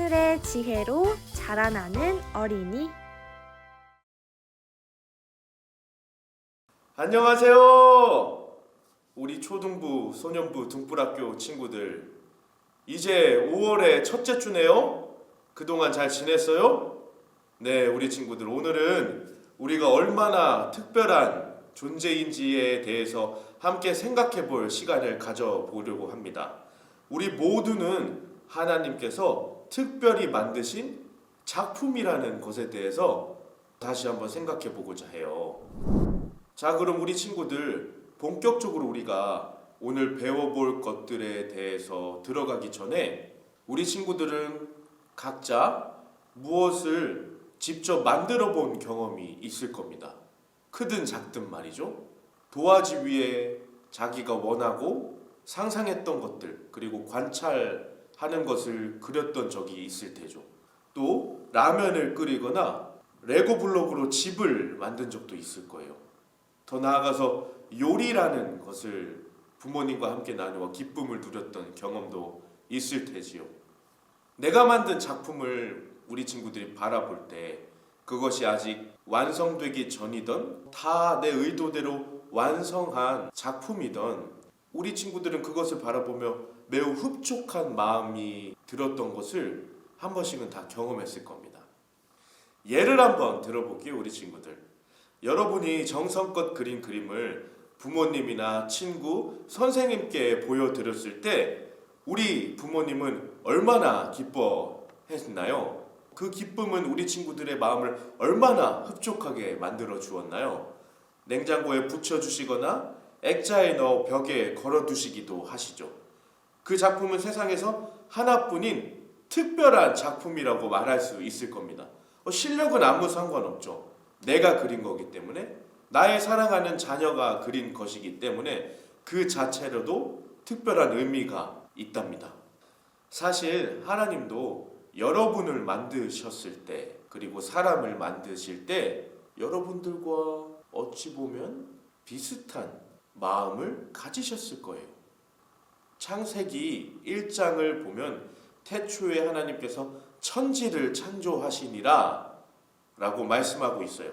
하늘의 지혜로 자라나는 어린이. 안녕하세요. 우리 초등부, 소년부, 등불학교 친구들, 이제 5월의 첫째 주네요. 그동안 잘 지냈어요? 네, 우리 친구들, 오늘은 우리가 얼마나 특별한 존재인지에 대해서 함께 생각해 볼 시간을 가져보려고 합니다. 우리 모두는 하나님께서 특별히 만드신 작품이라는 것에 대해서 다시 한번 생각해 보고자 해요. 자, 그럼 우리 친구들, 본격적으로 우리가 오늘 배워볼 것들에 대해서 들어가기 전에 우리 친구들은 각자 무엇을 직접 만들어 본 경험이 있을 겁니다. 크든 작든 말이죠. 도화지 위에 자기가 원하고 상상했던 것들, 그리고 관찰하는 것을 그렸던 적이 있을 테죠. 또 라면을 끓이거나 레고 블록으로 집을 만든 적도 있을 거예요. 더 나아가서 요리라는 것을 부모님과 함께 나누어 기쁨을 누렸던 경험도 있을 테지요. 내가 만든 작품을 우리 친구들이 바라볼 때 그것이 아직 완성되기 전이던 다 내 의도대로 완성한 작품이던 우리 친구들은 그것을 바라보며 매우 흡족한 마음이 들었던 것을 한 번씩은 다 경험했을 겁니다. 예를 한번 들어볼게요, 우리 친구들. 여러분이 정성껏 그린 그림을 부모님이나 친구, 선생님께 보여드렸을 때 우리 부모님은 얼마나 기뻐했나요? 그 기쁨은 우리 친구들의 마음을 얼마나 흡족하게 만들어 주었나요? 냉장고에 붙여주시거나 액자에 넣어 벽에 걸어두시기도 하시죠. 그 작품은 세상에서 하나뿐인 특별한 작품이라고 말할 수 있을 겁니다. 실력은 아무 상관없죠. 내가 그린 거기 때문에, 나의 사랑하는 자녀가 그린 것이기 때문에 그 자체로도 특별한 의미가 있답니다. 사실 하나님도 여러분을 만드셨을 때, 그리고 사람을 만드실 때 여러분들과 어찌 보면 비슷한 마음을 가지셨을 거예요. 창세기 1장을 보면 태초에 하나님께서 천지를 창조하시니라 라고 말씀하고 있어요.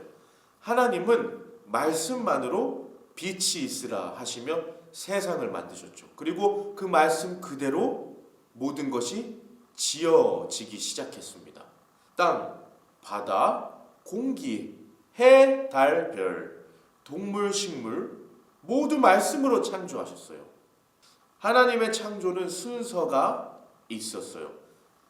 하나님은 말씀만으로 빛이 있으라 하시며 세상을 만드셨죠. 그리고 그 말씀 그대로 모든 것이 지어지기 시작했습니다. 땅, 바다, 공기, 해, 달, 별, 동물, 식물 모두 말씀으로 창조하셨어요. 하나님의 창조는 순서가 있었어요.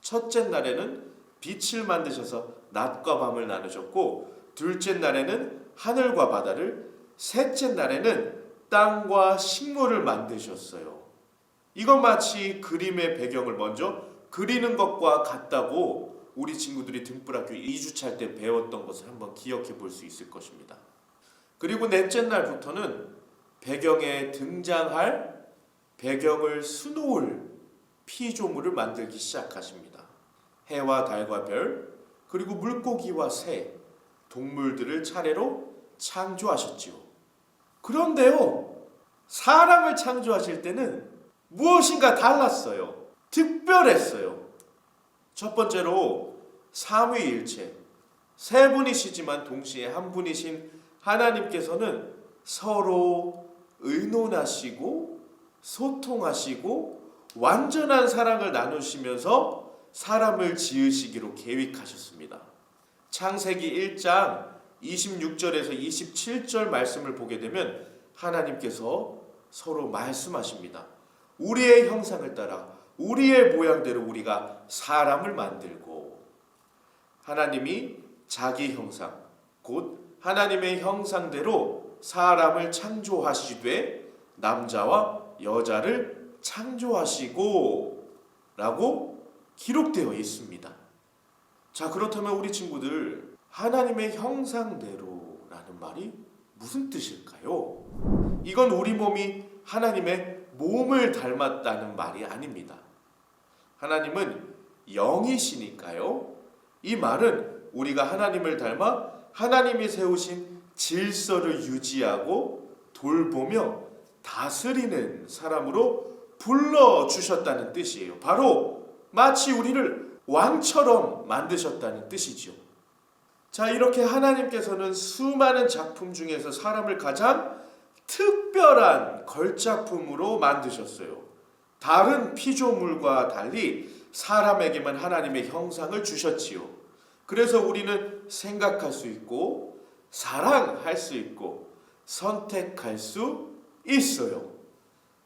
첫째 날에는 빛을 만드셔서 낮과 밤을 나누셨고, 둘째 날에는 하늘과 바다를, 셋째 날에는 땅과 식물을 만드셨어요. 이건 마치 그림의 배경을 먼저 그리는 것과 같다고 우리 친구들이 등불학교 2주차 때 배웠던 것을 한번 기억해 볼 수 있을 것입니다. 그리고 넷째 날부터는 배경에 등장할 배경을 수놓을 피조물을 만들기 시작하십니다. 해와 달과 별, 그리고 물고기와 새, 동물들을 차례로 창조하셨지요. 그런데요, 사람을 창조하실 때는 무엇인가 달랐어요. 특별했어요. 첫 번째로 삼위일체, 세 분이시지만 동시에 한 분이신 하나님께서는 서로 의논하시고 소통하시고 완전한 사랑을 나누시면서 사람을 지으시기로 계획하셨습니다. 창세기 1장 26절에서 27절 말씀을 보게 되면 하나님께서 서로 말씀하십니다. 우리의 형상을 따라 우리의 모양대로 우리가 사람을 만들고, 하나님이 자기 형상, 곧 하나님의 형상대로 사람을 창조하시되 남자와 여자를 창조하시고 라고 기록되어 있습니다. 자, 그렇다면 우리 친구들, 하나님의 형상대로라는 말이 무슨 뜻일까요? 이건 우리 몸이 하나님의 몸을 닮았다는 말이 아닙니다. 하나님은 영이시니까요. 이 말은 우리가 하나님을 닮아 하나님이 세우신 질서를 유지하고 돌보며 다스리는 사람으로 불러주셨다는 뜻이에요. 바로 마치 우리를 왕처럼 만드셨다는 뜻이죠. 자, 이렇게 하나님께서는 수많은 작품 중에서 사람을 가장 특별한 걸작품으로 만드셨어요. 다른 피조물과 달리 사람에게만 하나님의 형상을 주셨지요. 그래서 우리는 생각할 수 있고 사랑할 수 있고 선택할 수 있어요.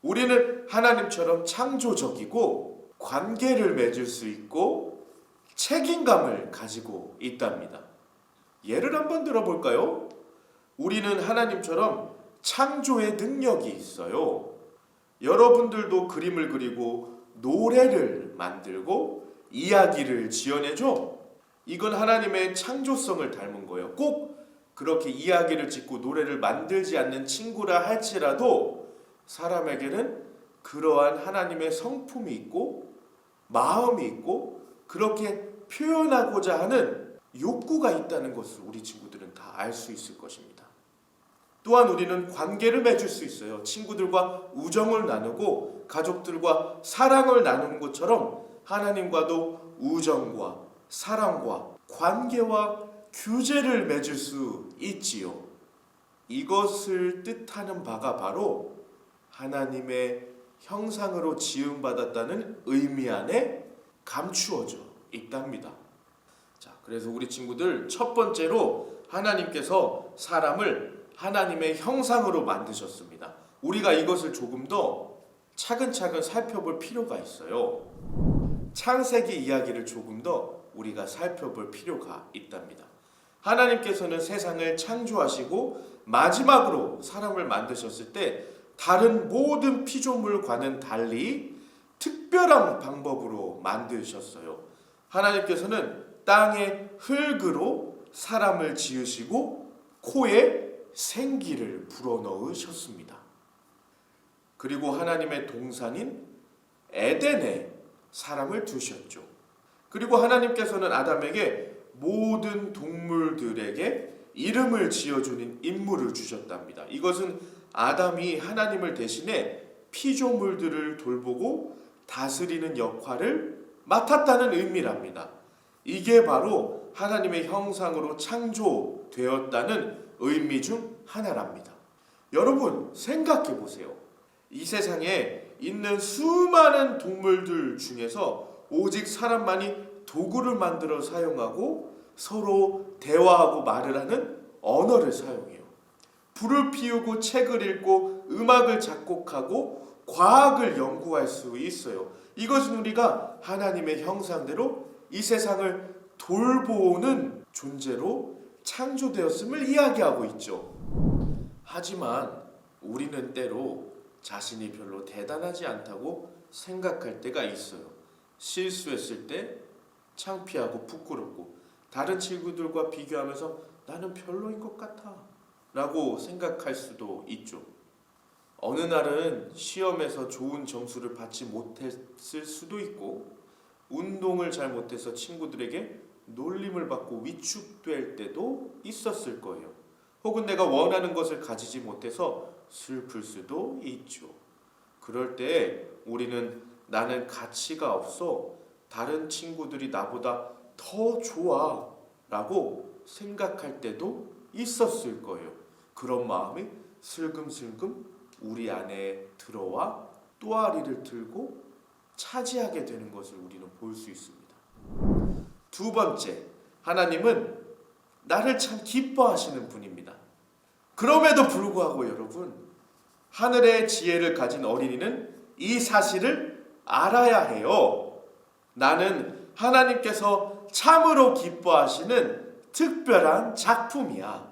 우리는 하나님처럼 창조적이고 관계를 맺을 수 있고 책임감을 가지고 있답니다. 예를 한번 들어볼까요? 우리는 하나님처럼 창조의 능력이 있어요. 여러분들도 그림을 그리고 노래를 만들고 이야기를 지어내죠? 이건 하나님의 창조성을 닮은 거예요. 꼭 그렇게 이야기를 짓고 노래를 만들지 않는 친구라 할지라도 사람에게는 그러한 하나님의 성품이 있고 마음이 있고 그렇게 표현하고자 하는 욕구가 있다는 것을 우리 친구들은 다 알 수 있을 것입니다. 또한 우리는 관계를 맺을 수 있어요. 친구들과 우정을 나누고 가족들과 사랑을 나누는 것처럼 하나님과도 우정과 사랑과 관계와 규제를 맺을 수 있지요. 이것을 뜻하는 바가 바로 하나님의 형상으로 지음받았다는 의미 안에 감추어져 있답니다. 자, 그래서 우리 친구들 첫 번째로 하나님께서 사람을 하나님의 형상으로 만드셨습니다. 우리가 이것을 조금 더 차근차근 살펴볼 필요가 있어요. 창세기 이야기를 조금 더 우리가 살펴볼 필요가 있답니다. 하나님께서는 세상을 창조하시고 마지막으로 사람을 만드셨을 때 다른 모든 피조물과는 달리 특별한 방법으로 만드셨어요. 하나님께서는 땅의 흙으로 사람을 지으시고 코에 생기를 불어넣으셨습니다. 그리고 하나님의 동산인 에덴에 사람을 두셨죠. 그리고 하나님께서는 아담에게 모든 동물들에게 이름을 지어주는 임무를 주셨답니다. 이것은 아담이 하나님을 대신해 피조물들을 돌보고 다스리는 역할을 맡았다는 의미랍니다. 이게 바로 하나님의 형상으로 창조되었다는 의미 중 하나랍니다. 여러분 생각해 보세요. 이 세상에 있는 수많은 동물들 중에서 오직 사람만이 도구를 만들어 사용하고 서로 대화하고 말을 하는 언어를 사용해요. 불을 피우고 책을 읽고 음악을 작곡하고 과학을 연구할 수 있어요. 이것은 우리가 하나님의 형상대로 이 세상을 돌보는 존재로 창조되었음을 이야기하고 있죠. 하지만 우리는 때로 자신이 별로 대단하지 않다고 생각할 때가 있어요. 실수했을 때 창피하고 부끄럽고 다른 친구들과 비교하면서 나는 별로인 것 같아 라고 생각할 수도 있죠. 어느 날은 시험에서 좋은 점수를 받지 못했을 수도 있고 운동을 잘 못해서 친구들에게 놀림을 받고 위축될 때도 있었을 거예요. 혹은 내가 원하는 것을 가지지 못해서 슬플 수도 있죠. 그럴 때 우리는 나는 가치가 없어 다른 친구들이 나보다 더 좋아 라고 생각할 때도 있었을 거예요. 그런 마음이 슬금슬금 우리 안에 들어와 또아리를 들고 차지하게 되는 것을 우리는 볼 수 있습니다. 두 번째, 하나님은 나를 참 기뻐하시는 분입니다. 그럼에도 불구하고 여러분, 하늘의 지혜를 가진 어린이는 이 사실을 알아야 해요. 나는 하나님께서 참으로 기뻐하시는 특별한 작품이야.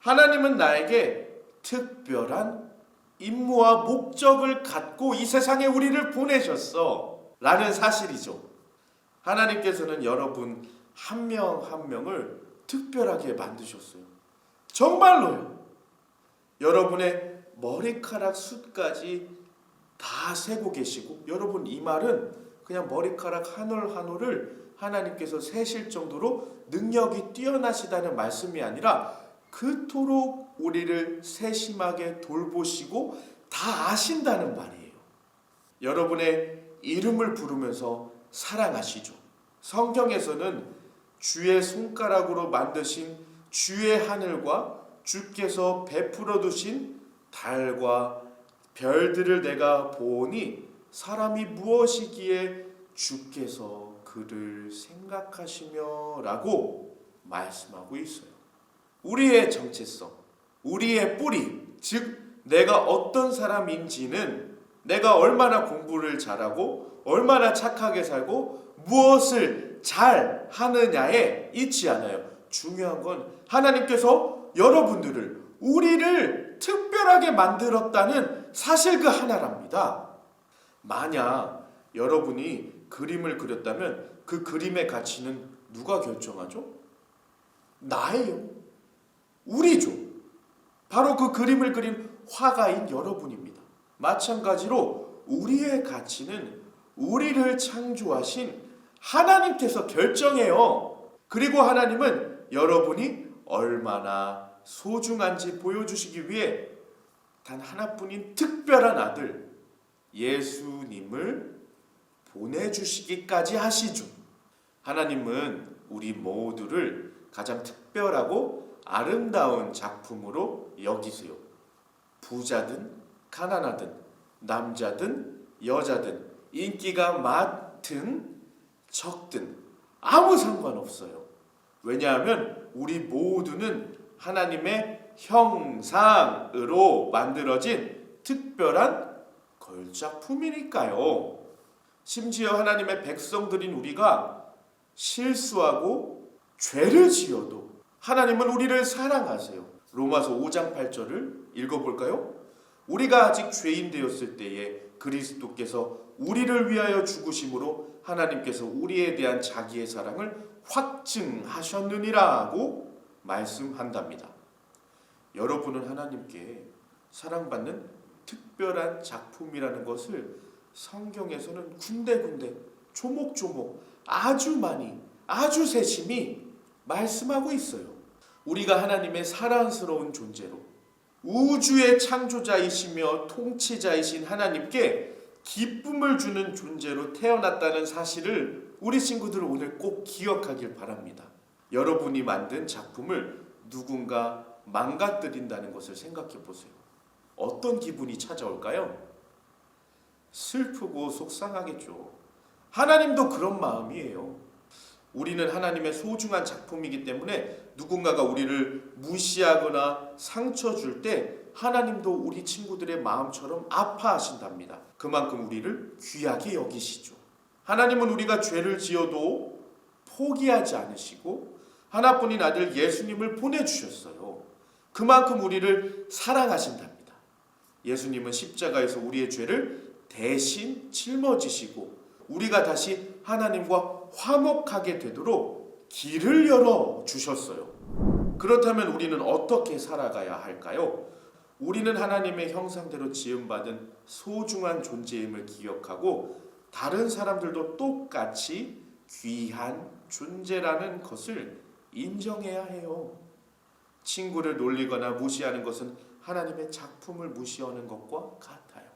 하나님은 나에게 특별한 임무와 목적을 갖고 이 세상에 우리를 보내셨어 라는 사실이죠. 하나님께서는 여러분 한 명 한 명을 특별하게 만드셨어요. 정말로요. 여러분의 머리카락 숱까지 다 세고 계시고, 여러분 이 말은 그냥 머리카락 한 올 한 올을 하나님께서 세실 정도로 능력이 뛰어나시다는 말씀이 아니라 그토록 우리를 세심하게 돌보시고 다 아신다는 말이에요. 여러분의 이름을 부르면서 사랑하시죠. 성경에서는 주의 손가락으로 만드신 주의 하늘과 주께서 베풀어 두신 달과 별들을 내가 보니 사람이 무엇이기에 주께서 그를 생각하시며 라고 말씀하고 있어요. 우리의 정체성, 우리의 뿌리, 즉 내가 어떤 사람인지는 내가 얼마나 공부를 잘하고 얼마나 착하게 살고 무엇을 잘 하느냐에 있지 않아요. 중요한 건 하나님께서 여러분들을, 우리를 특별하게 만들었다는 사실 그 하나랍니다. 만약 여러분이 그림을 그렸다면 그 그림의 가치는 누가 결정하죠? 나예요. 우리죠. 바로 그 그림을 그린 화가인 여러분입니다. 마찬가지로 우리의 가치는 우리를 창조하신 하나님께서 결정해요. 그리고 하나님은 여러분이 얼마나 소중한지 보여주시기 위해 단 하나뿐인 특별한 아들 예수님을 보내주시기까지 하시죠. 하나님은 우리 모두를 가장 특별하고 아름다운 작품으로 여기세요. 부자든 가난하든 남자든 여자든 인기가 많든 적든 아무 상관없어요. 왜냐하면 우리 모두는 하나님의 형상으로 만들어진 특별한 걸작품이니까요. 심지어 하나님의 백성들인 우리가 실수하고 죄를 지어도 하나님은 우리를 사랑하세요. 로마서 5장 8절을 읽어볼까요? 우리가 아직 죄인 되었을 때에 그리스도께서 우리를 위하여 죽으심으로 하나님께서 우리에 대한 자기의 사랑을 확증하셨느니라고 말씀한답니다. 여러분은 하나님께 사랑받는 특별한 작품이라는 것을 성경에서는 군데군데 조목조목 아주 많이 아주 세심히 말씀하고 있어요. 우리가 하나님의 사랑스러운 존재로 우주의 창조자이시며 통치자이신 하나님께 기쁨을 주는 존재로 태어났다는 사실을 우리 친구들 오늘 꼭 기억하길 바랍니다. 여러분이 만든 작품을 누군가 망가뜨린다는 것을 생각해 보세요. 어떤 기분이 찾아올까요? 슬프고 속상하겠죠. 하나님도 그런 마음이에요. 우리는 하나님의 소중한 작품이기 때문에 누군가가 우리를 무시하거나 상처 줄 때 하나님도 우리 친구들의 마음처럼 아파하신답니다. 그만큼 우리를 귀하게 여기시죠. 하나님은 우리가 죄를 지어도 포기하지 않으시고 하나뿐인 아들 예수님을 보내주셨어요. 그만큼 우리를 사랑하신답니다. 예수님은 십자가에서 우리의 죄를 대신 짊어지시고 우리가 다시 하나님과 화목하게 되도록 길을 열어주셨어요. 그렇다면 우리는 어떻게 살아가야 할까요? 우리는 하나님의 형상대로 지음받은 소중한 존재임을 기억하고 다른 사람들도 똑같이 귀한 존재라는 것을 인정해야 해요. 친구를 놀리거나 무시하는 것은 하나님의 작품을 무시하는 것과 같아요.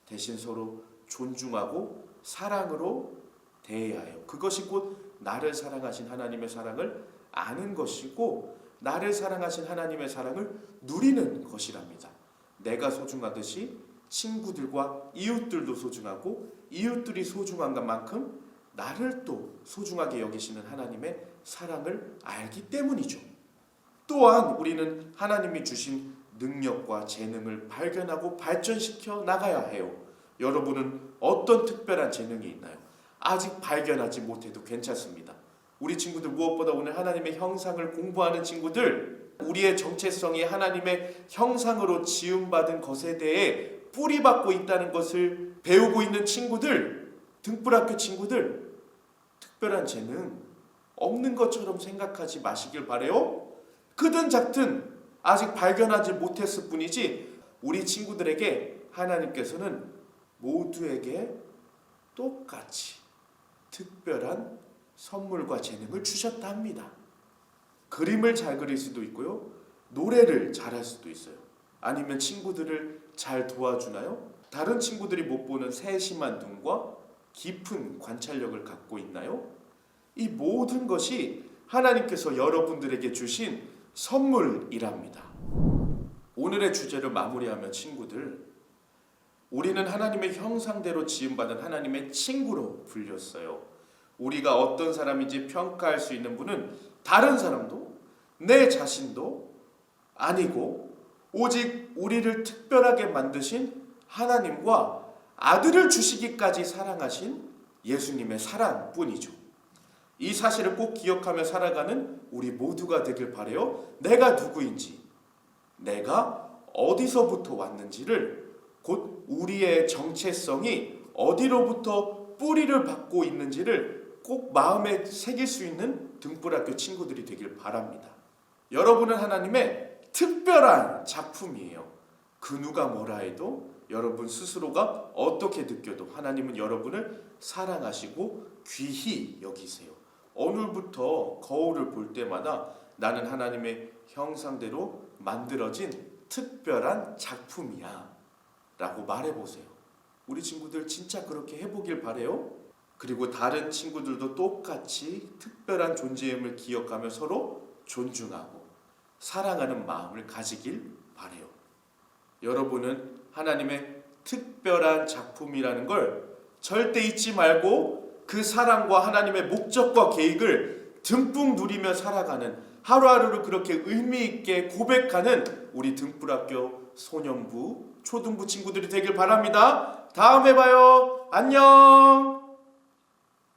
대신 서로 존중하고 사랑으로 대해야 해요. 그것이 곧 나를 사랑하신 하나님의 사랑을 아는 것이고 나를 사랑하신 하나님의 사랑을 누리는 것이랍니다. 내가 소중하듯이 친구들과 이웃들도 소중하고 이웃들이 소중한 것만큼 나를 또 소중하게 여기시는 하나님의 사랑을 알기 때문이죠. 또한 우리는 하나님이 주신 능력과 재능을 발견하고 발전시켜 나가야 해요. 여러분은 어떤 특별한 재능이 있나요? 아직 발견하지 못해도 괜찮습니다. 우리 친구들 무엇보다 오늘 하나님의 형상을 공부하는 친구들, 우리의 정체성이 하나님의 형상으로 지음받은 것에 대해 뿌리박고 있다는 것을 배우고 있는 친구들, 등불학교 친구들, 특별한 재능 없는 것처럼 생각하지 마시길 바래요. 크든 작든 아직 발견하지 못했을 뿐이지 우리 친구들에게 하나님께서는 모두에게 똑같이 특별한 선물과 재능을 주셨다 합니다. 그림을 잘 그릴 수도 있고요. 노래를 잘할 수도 있어요. 아니면 친구들을 잘 도와주나요? 다른 친구들이 못 보는 세심한 눈과 깊은 관찰력을 갖고 있나요? 이 모든 것이 하나님께서 여러분들에게 주신 선물이랍니다. 오늘의 주제를 마무리하면 친구들, 우리는 하나님의 형상대로 지음받은 하나님의 친구로 불렸어요. 우리가 어떤 사람인지 평가할 수 있는 분은 다른 사람도 내 자신도 아니고 오직 우리를 특별하게 만드신 하나님과 아들을 주시기까지 사랑하신 예수님의 사랑뿐이죠. 이 사실을 꼭 기억하며 살아가는 우리 모두가 되길 바라요. 내가 누구인지, 내가 어디서부터 왔는지를, 곧 우리의 정체성이 어디로부터 뿌리를 받고 있는지를 꼭 마음에 새길 수 있는 등불학교 친구들이 되길 바랍니다. 여러분은 하나님의 특별한 작품이에요. 그 누가 뭐라 해도 여러분 스스로가 어떻게 느껴도 하나님은 여러분을 사랑하시고 귀히 여기세요. 오늘부터 거울을 볼 때마다 나는 하나님의 형상대로 만들어진 특별한 작품이야 라고 말해보세요. 우리 친구들 진짜 그렇게 해보길 바래요. 그리고 다른 친구들도 똑같이 특별한 존재임을 기억하며 서로 존중하고 사랑하는 마음을 가지길 바래요. 여러분은 하나님의 특별한 작품이라는 걸 절대 잊지 말고 그 사랑과 하나님의 목적과 계획을 듬뿍 누리며 살아가는, 하루하루를 그렇게 의미 있게 고백하는 우리 등불학교 소년부, 초등부 친구들이 되길 바랍니다. 다음에 봐요. 안녕.